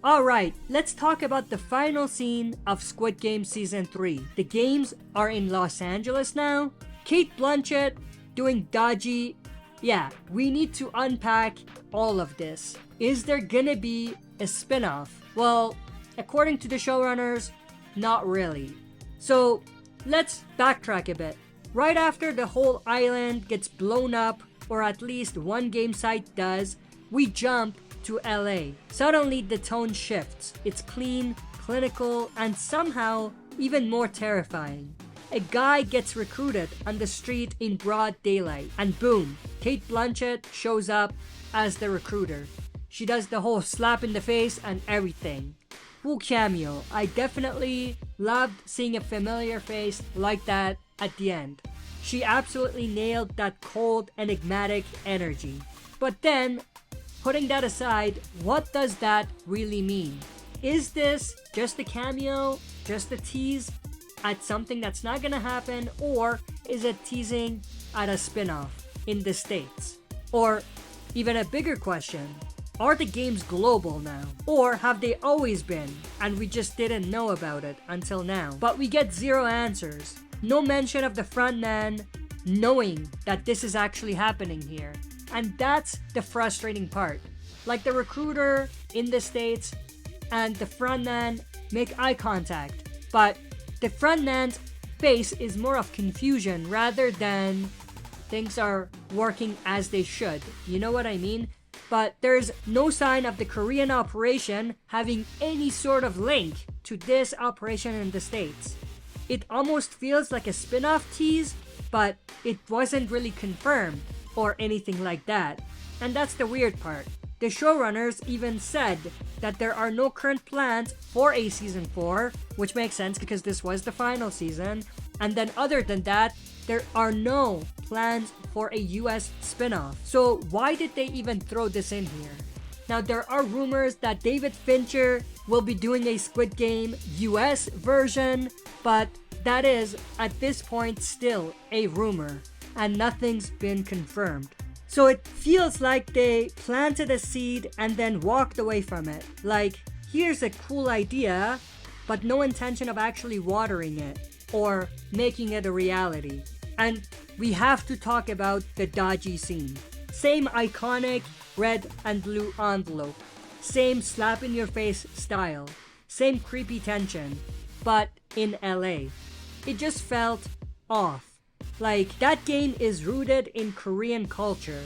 Alright, let's talk about the final scene of Squid Game Season 3. The games are in Los Angeles now. Cate Blanchett doing dodgy. Yeah, we need to unpack all of this. Is there gonna be a spin-off? Well, according to the showrunners, not really. So, let's backtrack a bit. Right after the whole island gets blown up, or at least one game site does, we jump to LA. Suddenly the tone shifts. It's clean, clinical, and somehow even more terrifying. A guy gets recruited on the street in broad daylight, and boom, Cate Blanchett shows up as the recruiter. She does the whole slap in the face and everything. Cool cameo. I definitely loved seeing a familiar face like that at the end. She absolutely nailed that cold, enigmatic energy. But then, putting that aside, what does that really mean? Is this just a cameo, just a tease at something that's not gonna happen, or is it teasing at a spin-off in the States? Or even a bigger question, are the games global now? Or have they always been and we just didn't know about it until now? But we get zero answers. No mention of the frontman knowing that this is actually happening here. And that's the frustrating part. Like the recruiter in the States and the frontman make eye contact, but the frontman's face is more of confusion rather than things are working as they should. You know what I mean? But there's no sign of the Korean operation having any sort of link to this operation in the States. It almost feels like a spin-off tease, but it wasn't really confirmed or anything like that. And that's the weird part. The showrunners even said that there are no current plans for a season 4, which makes sense because this was the final season. And then other than that, there are no plans for a US spin-off. So why did they even throw this in here? Now there are rumors that David Fincher will be doing a Squid Game US version, but that is at this point still a rumor and nothing's been confirmed. So it feels like they planted a seed and then walked away from it. Like, here's a cool idea, but no intention of actually watering it or making it a reality. And we have to talk about the dodgy scene. Same iconic red and blue envelope. Same slap in your face style. Same creepy tension, but in LA. It just felt off. Like, that game is rooted in Korean culture.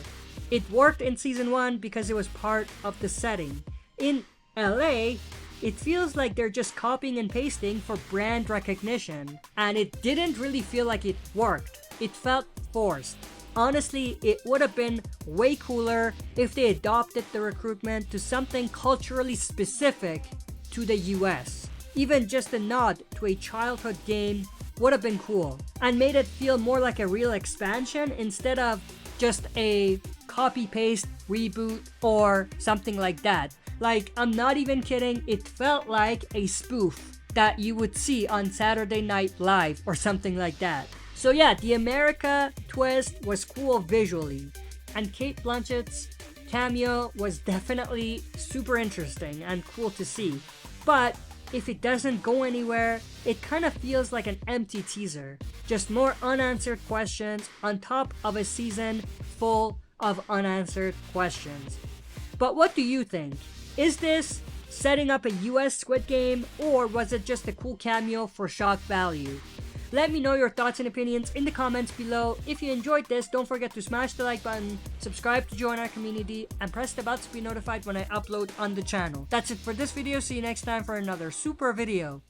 It worked in season 1 because it was part of the setting. In LA, it feels like they're just copying and pasting for brand recognition. And it didn't really feel like it worked. It felt forced. Honestly, it would have been way cooler if they adopted the recruitment to something culturally specific to the US. Even just a nod to a childhood game would have been cool and made it feel more like a real expansion instead of just a copy-paste reboot or something like that. Like, I'm not even kidding, it felt like a spoof that you would see on Saturday Night Live or something like that. So yeah, the America twist was cool visually, and Cate Blanchett's cameo was definitely super interesting and cool to see. But if it doesn't go anywhere, it kind of feels like an empty teaser. Just more unanswered questions on top of a season full of unanswered questions. But what do you think? Is this setting up a US Squid Game, or was it just a cool cameo for shock value? Let me know your thoughts and opinions in the comments below. If you enjoyed this, don't forget to smash the like button, subscribe to join our community, and press the bell to be notified when I upload on the channel. That's it for this video. See you next time for another super video.